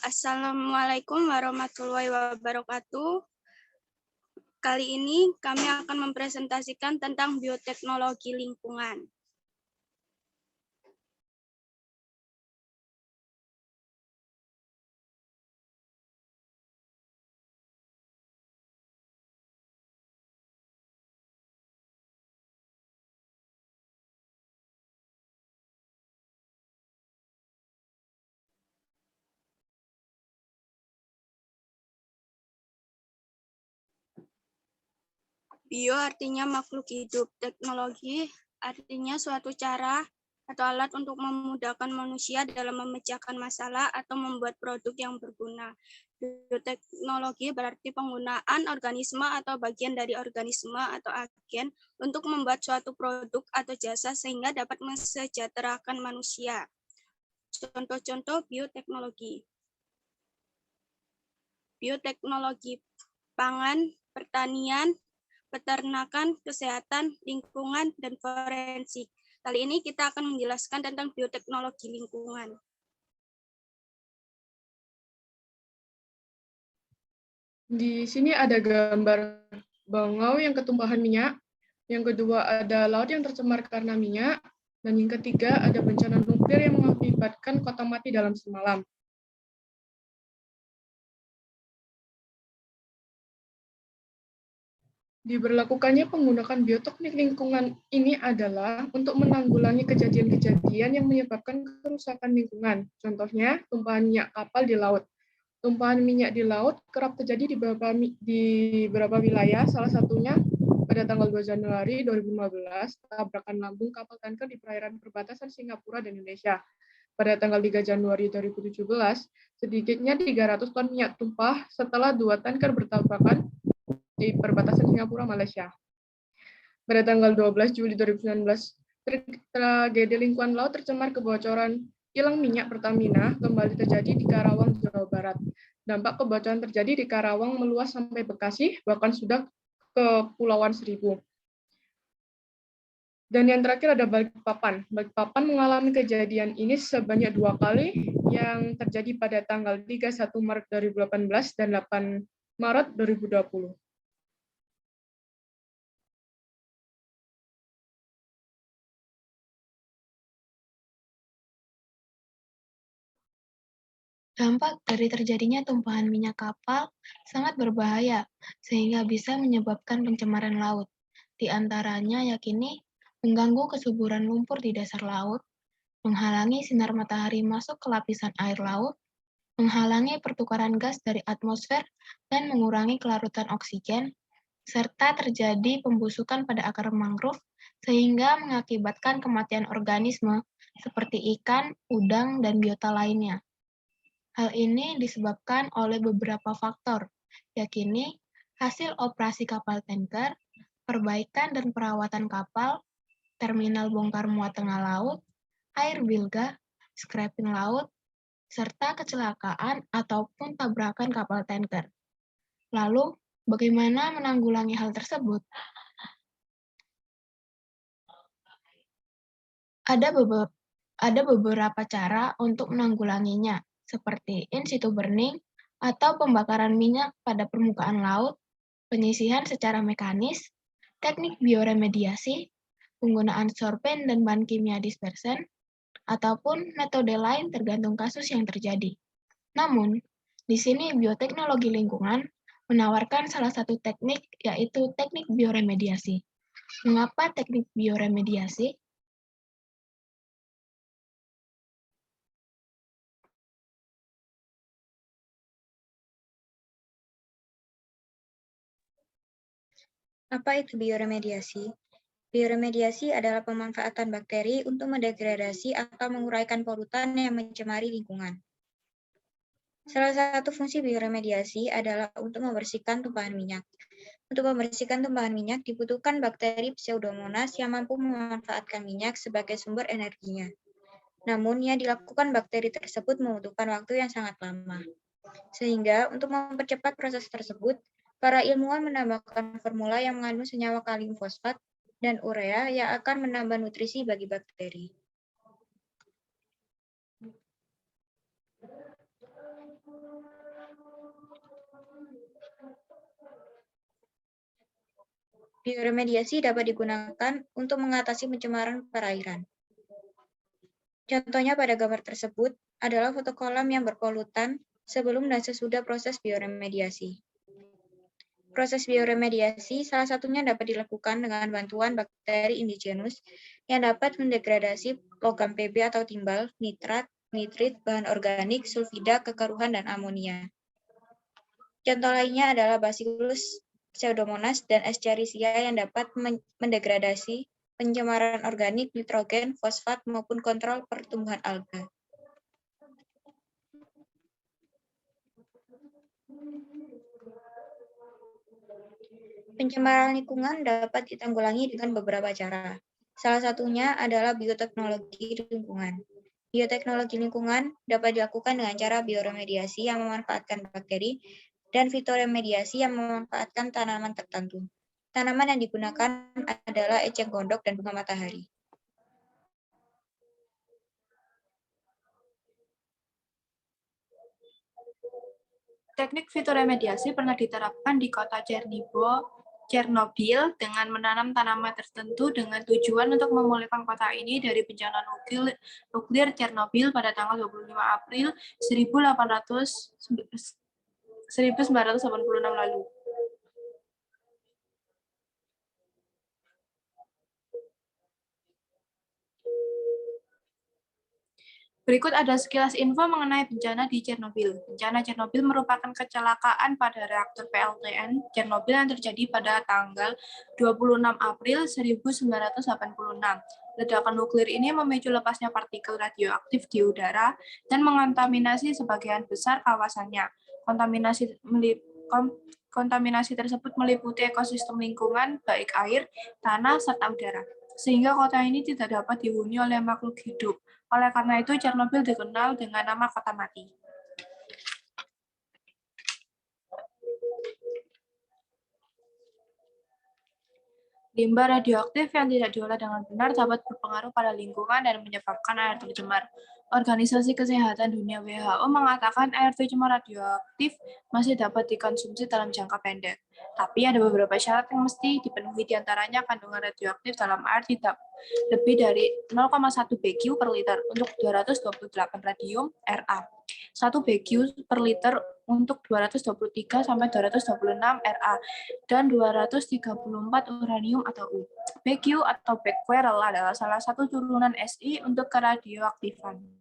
Assalamualaikum warahmatullahi wabarakatuh. Kali ini kami akan mempresentasikan tentang bioteknologi lingkungan. Bio artinya makhluk hidup, teknologi artinya suatu cara atau alat untuk memudahkan manusia dalam memecahkan masalah atau membuat produk yang berguna. Bioteknologi berarti penggunaan organisme atau bagian dari organisme atau agen untuk membuat suatu produk atau jasa sehingga dapat mensejahterakan manusia. Contoh-contoh bioteknologi. Bioteknologi pangan, pertanian, peternakan, kesehatan, lingkungan, dan forensik. Kali ini kita akan menjelaskan tentang bioteknologi lingkungan. Di sini ada gambar bangau yang ketumpahan minyak, yang kedua ada laut yang tercemar karena minyak, dan yang ketiga ada bencana nuklir yang mengakibatkan kota mati dalam semalam. Diberlakukannya penggunaan bioteknik lingkungan ini adalah untuk menanggulangi kejadian-kejadian yang menyebabkan kerusakan lingkungan. Contohnya, tumpahan minyak kapal di laut. Tumpahan minyak di laut kerap terjadi di beberapa wilayah, salah satunya pada tanggal 2 Januari 2015, tabrakan lambung kapal tanker di perairan perbatasan Singapura dan Indonesia. Pada tanggal 3 Januari 2017, sedikitnya 300 ton minyak tumpah setelah 2 tanker bertabrakan di perbatasan Singapura, Malaysia. Pada tanggal 12 Juli 2019, tragedi lingkungan laut tercemar kebocoran kilang minyak Pertamina kembali terjadi di Karawang, Jawa Barat. Dampak kebocoran terjadi di Karawang meluas sampai Bekasi, bahkan sudah ke Kepulauan Seribu. Dan yang terakhir ada Balikpapan. Balikpapan mengalami kejadian ini sebanyak 2 kali, yang terjadi pada tanggal 31 Maret 2018 dan 8 Maret 2020. Dampak dari terjadinya tumpahan minyak kapal sangat berbahaya, sehingga bisa menyebabkan pencemaran laut. Di antaranya yakini mengganggu kesuburan lumpur di dasar laut, menghalangi sinar matahari masuk ke lapisan air laut, menghalangi pertukaran gas dari atmosfer, dan mengurangi kelarutan oksigen, serta terjadi pembusukan pada akar mangrove, sehingga mengakibatkan kematian organisme seperti ikan, udang, dan biota lainnya. Hal ini disebabkan oleh beberapa faktor, yakni hasil operasi kapal tanker, perbaikan dan perawatan kapal, terminal bongkar muat tengah laut, air bilga, scrapping laut, serta kecelakaan ataupun tabrakan kapal tanker. Lalu, bagaimana menanggulangi hal tersebut? Ada beberapa cara untuk menanggulanginya, seperti in situ burning atau pembakaran minyak pada permukaan laut, penyisihan secara mekanis, teknik bioremediasi, penggunaan sorben dan bahan kimia dispersen, ataupun metode lain tergantung kasus yang terjadi. Namun, di sini bioteknologi lingkungan menawarkan salah satu teknik, yaitu teknik bioremediasi. Mengapa teknik bioremediasi? Apa itu bioremediasi? Bioremediasi adalah pemanfaatan bakteri untuk mendegradasi atau menguraikan polutan yang mencemari lingkungan. Salah satu fungsi bioremediasi adalah untuk membersihkan tumpahan minyak. Untuk membersihkan tumpahan minyak dibutuhkan bakteri Pseudomonas yang mampu memanfaatkan minyak sebagai sumber energinya. Namun, yang dilakukan bakteri tersebut membutuhkan waktu yang sangat lama. Sehingga, untuk mempercepat proses tersebut, para ilmuwan menambahkan formula yang mengandung senyawa kalium fosfat dan urea yang akan menambah nutrisi bagi bakteri. Bioremediasi dapat digunakan untuk mengatasi pencemaran perairan. Contohnya pada gambar tersebut adalah foto kolam yang berpolutan sebelum dan sesudah proses bioremediasi. Proses bioremediasi salah satunya dapat dilakukan dengan bantuan bakteri indigenous yang dapat mendegradasi logam Pb atau timbal, nitrat, nitrit, bahan organik, sulfida, kekeruhan, dan amonia. Contoh lainnya adalah Bacillus pseudomonas dan Escherichia yang dapat mendegradasi pencemaran organik, nitrogen, fosfat, maupun kontrol pertumbuhan alga. Pencemaran lingkungan dapat ditanggulangi dengan beberapa cara. Salah satunya adalah bioteknologi lingkungan. Bioteknologi lingkungan dapat dilakukan dengan cara bioremediasi yang memanfaatkan bakteri dan fitoremediasi yang memanfaatkan tanaman tertentu. Tanaman yang digunakan adalah eceng gondok dan bunga matahari. Teknik fitoremediasi pernah diterapkan di kota Chernobyl dengan menanam tanaman tertentu dengan tujuan untuk memulihkan kota ini dari bencana nuklir Chernobyl pada tanggal 25 April 1986 lalu. Berikut ada sekilas info mengenai bencana di Chernobyl. Bencana Chernobyl merupakan kecelakaan pada reaktor PLTN Chernobyl yang terjadi pada tanggal 26 April 1986. Ledakan nuklir ini memicu lepasnya partikel radioaktif di udara dan mengontaminasi sebagian besar kawasannya. Kontaminasi tersebut meliputi ekosistem lingkungan, baik air, tanah, serta udara, sehingga kota ini tidak dapat dihuni oleh makhluk hidup. Oleh karena itu, Chernobyl dikenal dengan nama kota mati. Limbah radioaktif yang tidak diolah dengan benar dapat berpengaruh pada lingkungan dan menyebabkan air tercemar. Organisasi Kesehatan Dunia WHO mengatakan air tercemar radioaktif masih dapat dikonsumsi dalam jangka pendek. Tapi ada beberapa syarat yang mesti dipenuhi, diantaranya kandungan radioaktif dalam air tidak lebih dari 0,1 BQ per liter untuk 228 radium Ra, 1 BQ per liter untuk 223 sampai 226 Ra, dan 234 uranium atau U. BQ atau becquerel adalah salah satu turunan Si untuk keradioaktifan.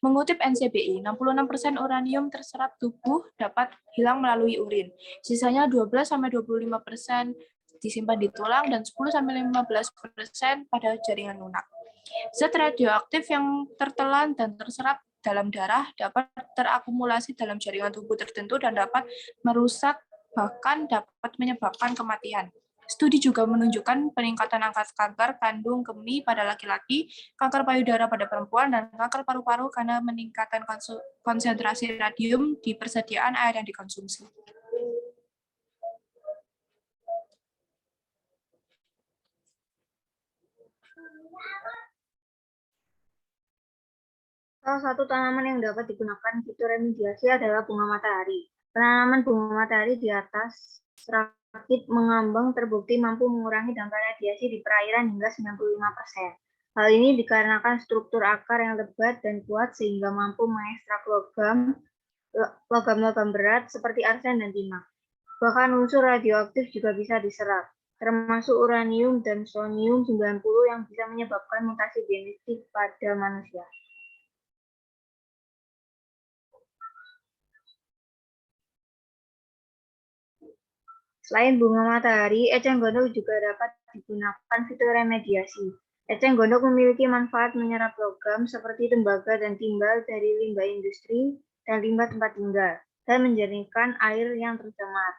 Mengutip NCBI, 66% uranium terserap tubuh dapat hilang melalui urin. Sisanya 12-25% disimpan di tulang dan 10-15% pada jaringan lunak. Zat radioaktif yang tertelan dan terserap dalam darah dapat terakumulasi dalam jaringan tubuh tertentu dan dapat merusak, bahkan dapat menyebabkan kematian. Studi juga menunjukkan peningkatan angka kanker kandung kemih pada laki-laki, kanker payudara pada perempuan, dan kanker paru-paru karena meningkatkan konsentrasi radium di persediaan air yang dikonsumsi. Salah satu tanaman yang dapat digunakan fitoremediasi adalah bunga matahari. Penanaman bunga matahari di atas rakit mengambang terbukti mampu mengurangi dampak radiasi di perairan hingga 95%. Hal ini dikarenakan struktur akar yang lebat dan kuat sehingga mampu mengekstrak logam-logam berat seperti arsen dan timah. Bahkan unsur radioaktif juga bisa diserap, termasuk uranium dan strontium 90 yang bisa menyebabkan mutasi genetik pada manusia. Selain bunga matahari, eceng gondok juga dapat digunakan fitoremediasi. Eceng gondok memiliki manfaat menyerap logam seperti tembaga dan timbal dari limbah industri dan limbah tempat tinggal, dan menjernihkan air yang tercemar.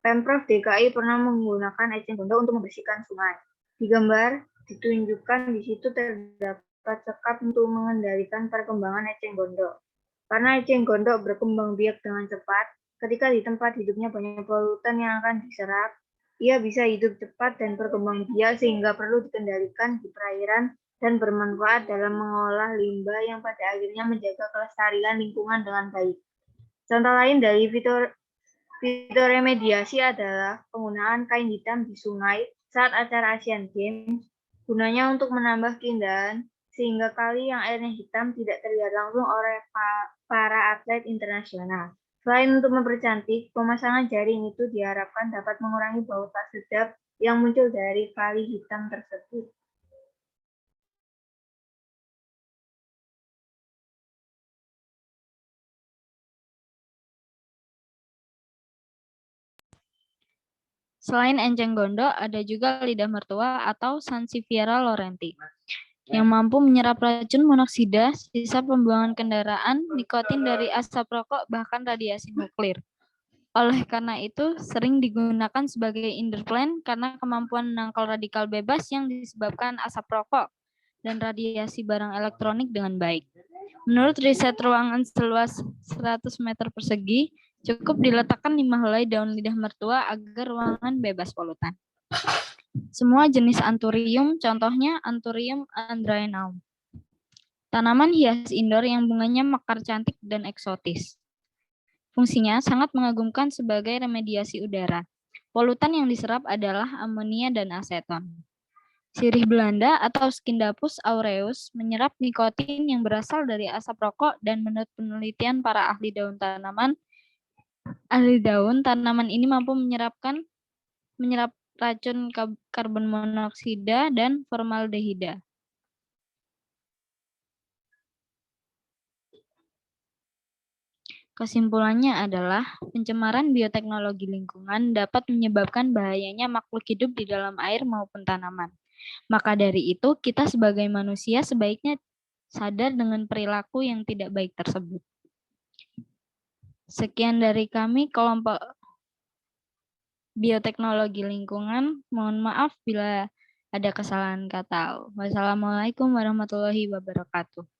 Pemprov DKI pernah menggunakan eceng gondok untuk membersihkan sungai. Di gambar ditunjukkan di situ terdapat sekap untuk mengendalikan perkembangan eceng gondok. Karena eceng gondok berkembang biak dengan cepat, ketika di tempat hidupnya banyak polutan yang akan diserap, ia bisa hidup cepat dan berkembang biak sehingga perlu dikendalikan di perairan dan bermanfaat dalam mengolah limbah yang pada akhirnya menjaga kelestarian lingkungan dengan baik. Contoh lain dari Fitoremediasi adalah penggunaan kain hitam di sungai saat acara Asian Games, gunanya untuk menambah keindahan, sehingga kali yang airnya hitam tidak terlihat langsung oleh para atlet internasional. Selain untuk mempercantik, pemasangan jaring itu diharapkan dapat mengurangi bau tak sedap yang muncul dari kali hitam tersebut. Selain enceng gondok, ada juga lidah mertua atau Sansevieria laurenti yang mampu menyerap racun monoksida, sisa pembuangan kendaraan, nikotin dari asap rokok, bahkan radiasi nuklir. Oleh karena itu, sering digunakan sebagai indoor plant karena kemampuan menangkal radikal bebas yang disebabkan asap rokok dan radiasi barang elektronik dengan baik. Menurut riset ruangan seluas 100 meter persegi, cukup diletakkan 5 helai daun lidah mertua agar ruangan bebas polutan. Semua jenis anthurium, contohnya Anthurium andraenum. Tanaman hias indoor yang bunganya mekar cantik dan eksotis. Fungsinya sangat mengagumkan sebagai remediasi udara. Polutan yang diserap adalah amonia dan aseton. Sirih Belanda atau Scindapus aureus menyerap nikotin yang berasal dari asap rokok dan menurut penelitian para ahli daun tanaman ini mampu menyerap racun karbon monoksida dan formaldehida. Kesimpulannya adalah pencemaran bioteknologi lingkungan dapat menyebabkan bahayanya makhluk hidup di dalam air maupun tanaman. Maka dari itu, kita sebagai manusia sebaiknya sadar dengan perilaku yang tidak baik tersebut. Sekian dari kami, kelompok bioteknologi lingkungan. Mohon maaf bila ada kesalahan kata. Wassalamualaikum warahmatullahi wabarakatuh.